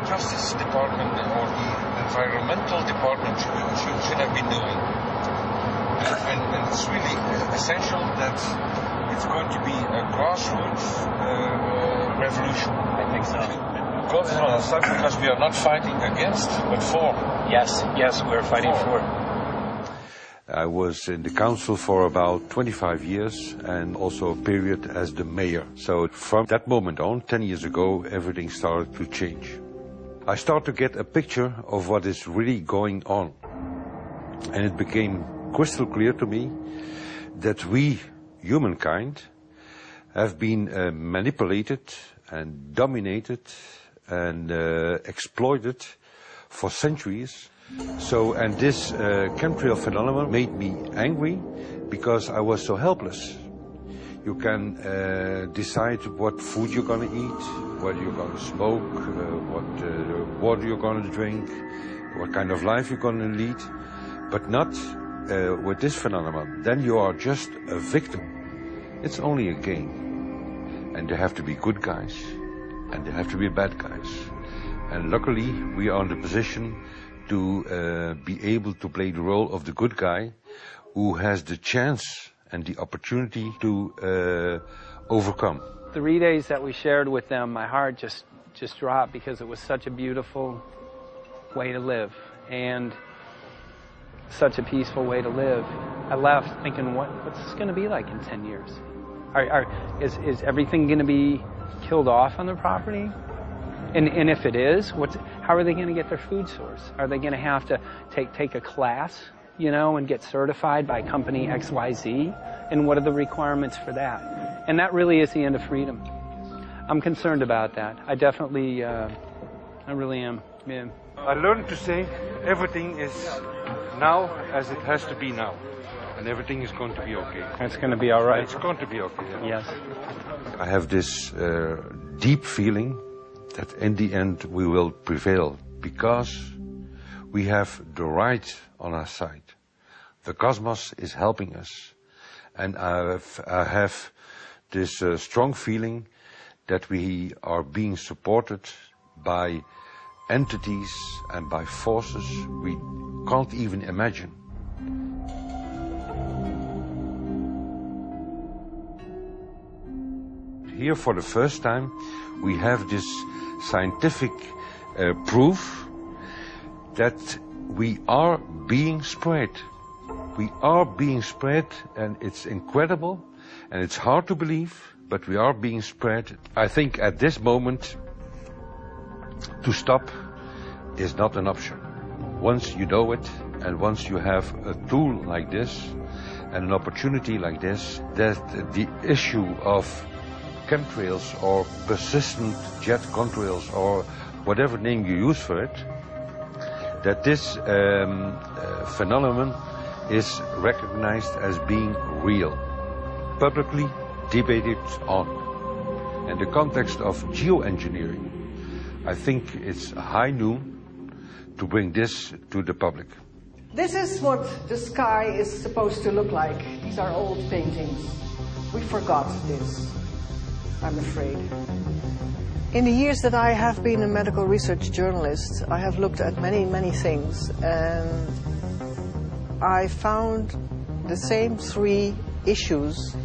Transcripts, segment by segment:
Justice Department or the Environmental Department should have been doing. And it's really essential that it's going to be a grassroots revolution. I think so. God is on our side because we are not fighting against, but for. Yes, we're fighting for. I was in the council for about 25 years and also a period as the mayor. So from that moment on, 10 years ago, everything started to change. I started to get a picture of what is really going on. And it became crystal clear to me that we, humankind, have been manipulated and dominated and exploited for centuries. And this chemtrail phenomenon made me angry because I was so helpless. You can decide what food you're going to eat, what you're going to smoke, what water you're going to drink, what kind of life you're going to lead, but not with this phenomenon. Then you are just a victim. It's only a game. And there have to be good guys, and there have to be bad guys. And luckily, we are in the position to be able to play the role of the good guy who has the chance and the opportunity to overcome. 3 days that we shared with them, my heart just dropped because it was such a beautiful way to live and such a peaceful way to live. I left thinking, what's this going to be like in 10 years? Is everything going to be killed off on the property? And if it is, how are they going to get their food source? Are they going to have to take a class, and get certified by company XYZ? And what are the requirements for that? And that really is the end of freedom. I'm concerned about that. I definitely, I really am. Yeah. I learned to say everything is now as it has to be now. And everything is going to be okay. It's going to be all right. It's going to be okay. Yeah. Yes. I have this deep feeling that in the end we will prevail because we have the right on our side. The cosmos is helping us. And I have this strong feeling that we are being supported by entities and by forces we can't even imagine. Here for the first time we have this scientific proof that we are being spread. We are being spread, and it's incredible and it's hard to believe, but we are being spread. I think at this moment to stop is not an option. Once you know it and once you have a tool like this and an opportunity like this, that the issue of chemtrails or persistent jet contrails or whatever name you use for it, that this phenomenon is recognized as being real, publicly debated on. In the context of geoengineering, I think it's high noon to bring this to the public. This is what the sky is supposed to look like. These are old paintings. We forgot this, I'm afraid. In the years that I have been a medical research journalist, I have looked at many things, and I found the same three issues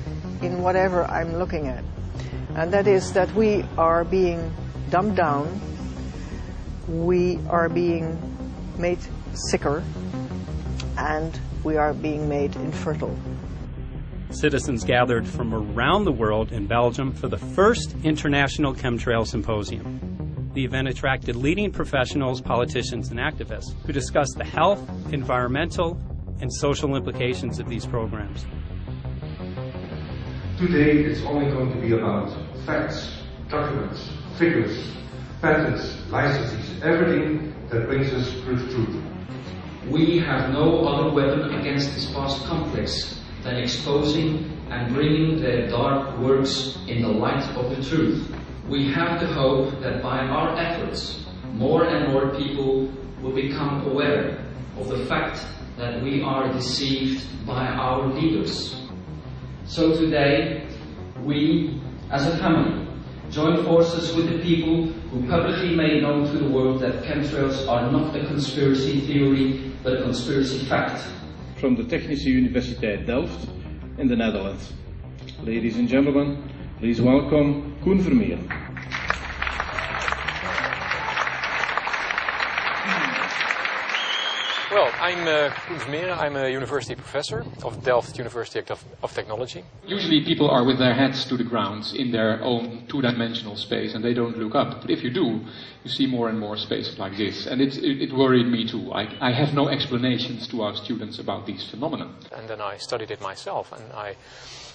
in whatever I'm looking at. And that is that we are being dumbed down, we are being made sicker, and we are being made infertile. Citizens gathered from around the world in Belgium for the first International Chemtrail Symposium. The event attracted leading professionals, politicians, and activists who discussed the health, environmental, and social implications of these programs. Today it's only going to be about facts, documents, figures, patents, licenses, everything that brings us to the truth. We have no other weapon against this vast complex than exposing and bringing their dark works in the light of the truth. We have the hope that by our efforts, more and more people will become aware of the fact that we are deceived by our leaders. So today, we, as a family, join forces with the people who publicly made known to the world that chemtrails are not a conspiracy theory, but a conspiracy fact. From the Technische Universiteit Delft in the Netherlands. Ladies and gentlemen, please welcome Koen Vermeer. Well, I'm Koen Vermeer. I'm a university professor of Delft University of Technology. Usually people are with their heads to the ground in their own two-dimensional space and they don't look up. But if you do, you see more and more spaces like this. And it worried me too. I have no explanations to our students about these phenomena. And then I studied it myself and I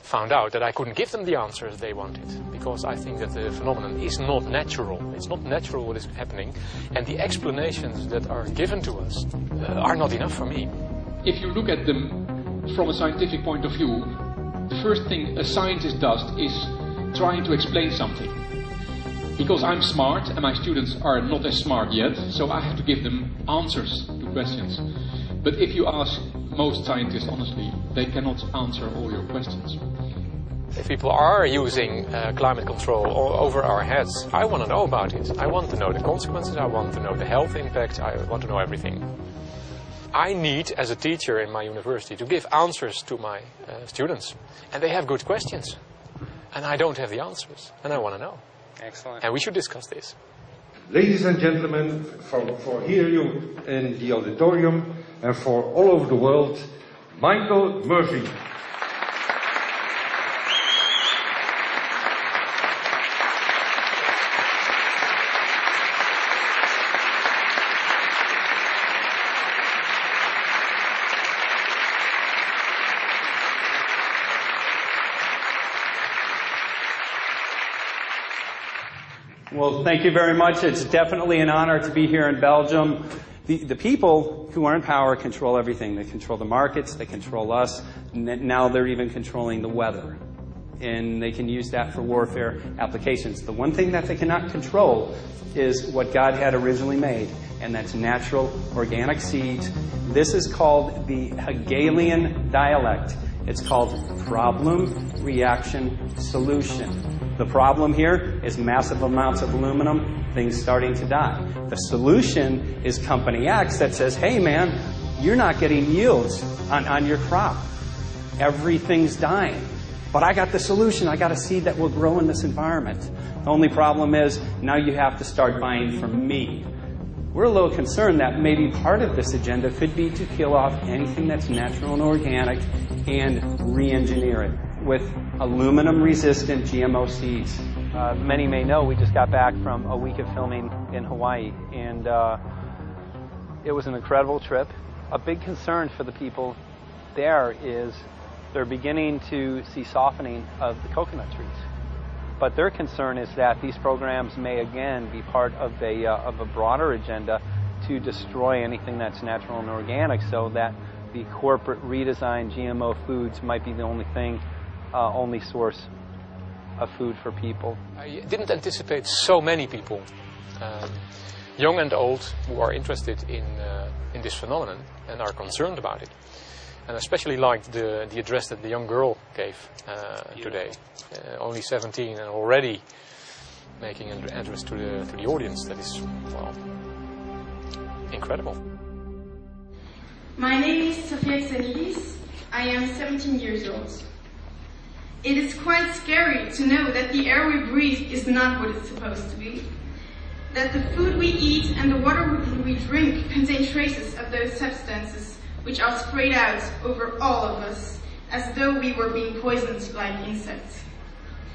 found out that I couldn't give them the answers they wanted, because I think that the phenomenon is not natural. It's not natural what is happening, and the explanations that are given to us are not enough for me. If you look at them from a scientific point of view, the first thing a scientist does is trying to explain something. Because I'm smart and my students are not as smart yet, so I have to give them answers to questions. But if you ask most scientists honestly, they cannot answer all your questions. If people are using climate control over our heads, I want to know about it. I want to know the consequences, I want to know the health impact, I want to know everything. I need, as a teacher in my university, to give answers to my students. And they have good questions. And I don't have the answers. And I want to know. Excellent. And we should discuss this. Ladies and gentlemen, for here you in the auditorium and for all over the world, Michael Murphy. Well, thank you very much. It's definitely an honor to be here in Belgium. The people who are in power control everything. They control the markets, they control us, now they're even controlling the weather. And they can use that for warfare applications. The one thing that they cannot control is what God had originally made, and that's natural organic seeds. This is called the Hegelian dialect. It's called problem, reaction, solution. The problem here is massive amounts of aluminum, things starting to die. The solution is Company X that says, hey man, you're not getting yields on your crop. Everything's dying. But I got the solution. I got a seed that will grow in this environment. The only problem is now you have to start buying from me. We're a little concerned that maybe part of this agenda could be to kill off anything that's natural and organic and re-engineer it with aluminum-resistant GMO seeds. Many may know we just got back from a week of filming in Hawaii, and it was an incredible trip. A big concern for the people there is they're beginning to see softening of the coconut trees. But their concern is that these programs may again be part of a broader agenda to destroy anything that's natural and organic, so that the corporate redesigned GMO foods might be the only source of food for people. I didn't anticipate so many people, young and old, who are interested in this phenomenon and are concerned about it. And I especially liked the address that the young girl gave today. Only 17 and already making an address to the audience. That is, well, incredible. My name is Sofia Xenidis. I am 17 years old. It is quite scary to know that the air we breathe is not what it's supposed to be. That the food we eat and the water we drink contain traces of those substances which are sprayed out over all of us as though we were being poisoned like insects.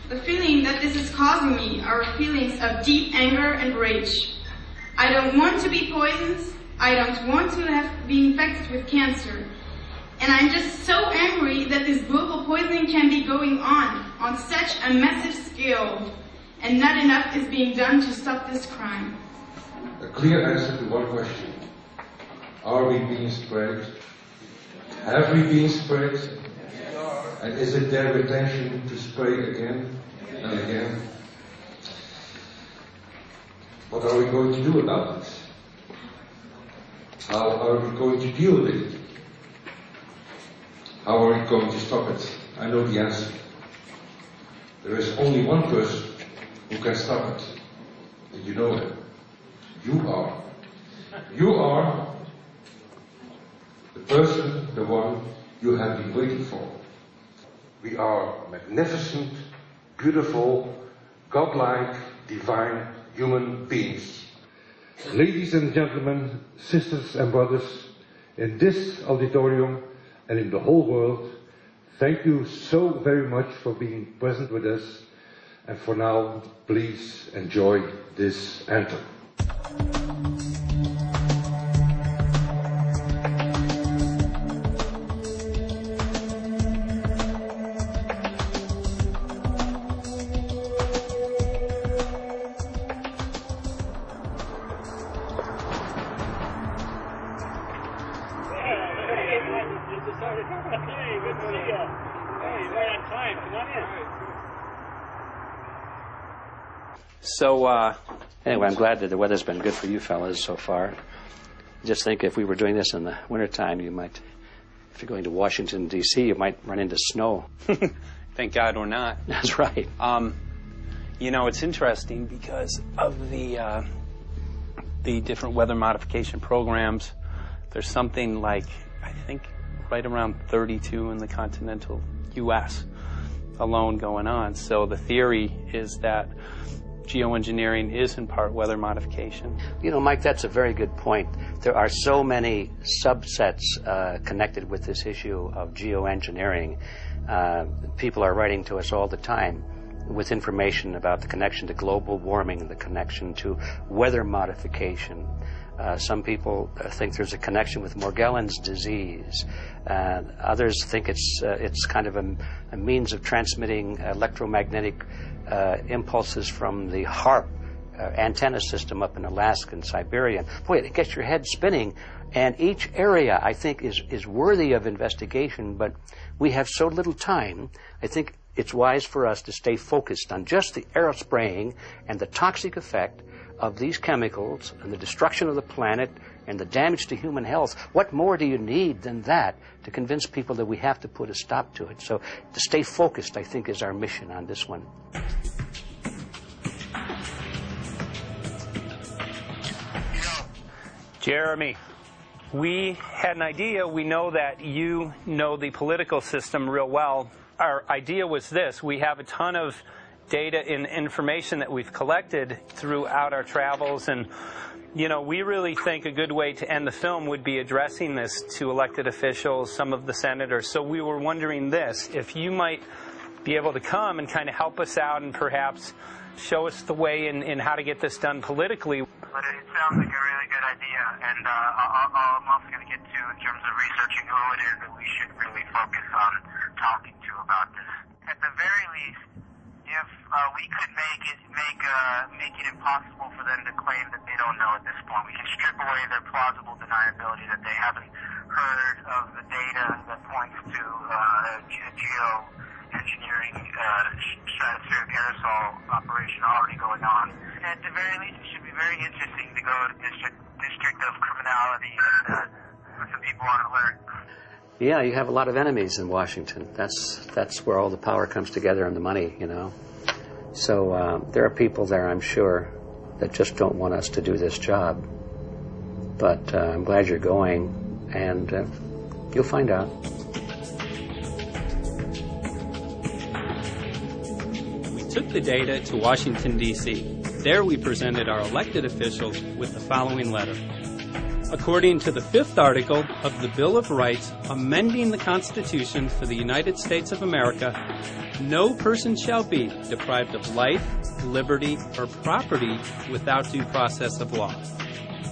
The feeling that this is causing me are feelings of deep anger and rage. I don't want to be poisoned. I don't want to be infected with cancer. And I'm just so angry that this global poisoning can be going on such a massive scale, and not enough is being done to stop this crime. A clear answer to one question. Are we being sprayed? Have we been sprayed? And is it their intention to spray again and again? What are we going to do about it? How are we going to deal with it? How are we going to stop it? I know the answer. There is only one person who can stop it. And you know it. You are. You are the person, the one you have been waiting for. We are magnificent, beautiful, godlike, divine human beings. Ladies and gentlemen, sisters and brothers, in this auditorium and in the whole world, thank you so very much for being present with us. And for now, please enjoy this anthem. So, anyway, I'm glad that the weather's been good for you fellas so far. Just think if we were doing this in the wintertime, you might, if you're going to Washington, D.C., you might run into snow. Thank God we're not. That's right. You know, it's interesting because of the different weather modification programs. There's something like, I think, right around 32 in the continental U.S. alone going on. So the theory is that geoengineering is in part weather modification. You know, Mike, that's a very good point. There are so many subsets connected with this issue of geoengineering. People are writing to us all the time with information about the connection to global warming, the connection to weather modification. Some people think there's a connection with Morgellons disease. Others think it's kind of a means of transmitting electromagnetic impulses from the HAARP antenna system up in Alaska and Siberia. Boy, it gets your head spinning. And each area, I think, is worthy of investigation, but we have so little time. I think it's wise for us to stay focused on just the aerospraying and the toxic effect of these chemicals and the destruction of the planet and the damage to human health. What more do you need than that to convince people that we have to put a stop to it? So to stay focused, I think, is our mission on this one. Jeremy, we had an idea. We know that you know the political system real well. Our idea was this. We have a ton of data and information that we've collected throughout our travels, and you know, we really think a good way to end the film would be addressing this to elected officials, some of the senators. So we were wondering this, if you might be able to come and kind of help us out and perhaps show us the way in how to get this done politically. But it sounds like a really good idea, and I'm also going to get to, in terms of researching who it is that we should really focus on talking to about this. At the very least, if we could make it impossible for them to claim that they don't know at this point, we can strip away their plausible deniability that they haven't heard of the data that points to geoengineering stratospheric aerosol operation already going on. At the very least, it should be very interesting to go to District of Criminality and put some people on alert. Yeah, you have a lot of enemies in Washington. That's where all the power comes together and the money, you know. So there are people there, I'm sure, that just don't want us to do this job. But I'm glad you're going, and you'll find out. We took the data to Washington, D.C. There we presented our elected officials with the following letter. According to the 5th article of the Bill of Rights, amending the Constitution for the United States of America, no person shall be deprived of life, liberty, or property without due process of law.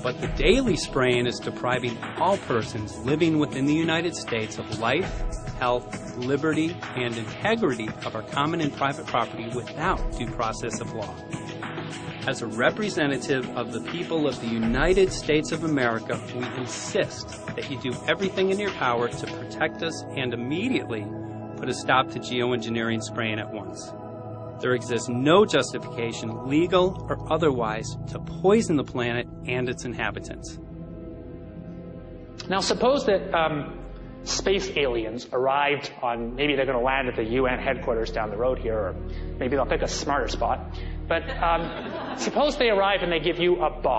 But the daily spraying is depriving all persons living within the United States of life, health, liberty, and integrity of our common and private property without due process of law. As a representative of the people of the United States of America, we insist that you do everything in your power to protect us and immediately put a stop to geoengineering spraying at once. There exists no justification, legal or otherwise, to poison the planet and its inhabitants. Now suppose that space aliens arrived on, maybe they're going to land at the UN headquarters down the road here, or maybe they'll pick a smarter spot. But suppose they arrive and they give you a box.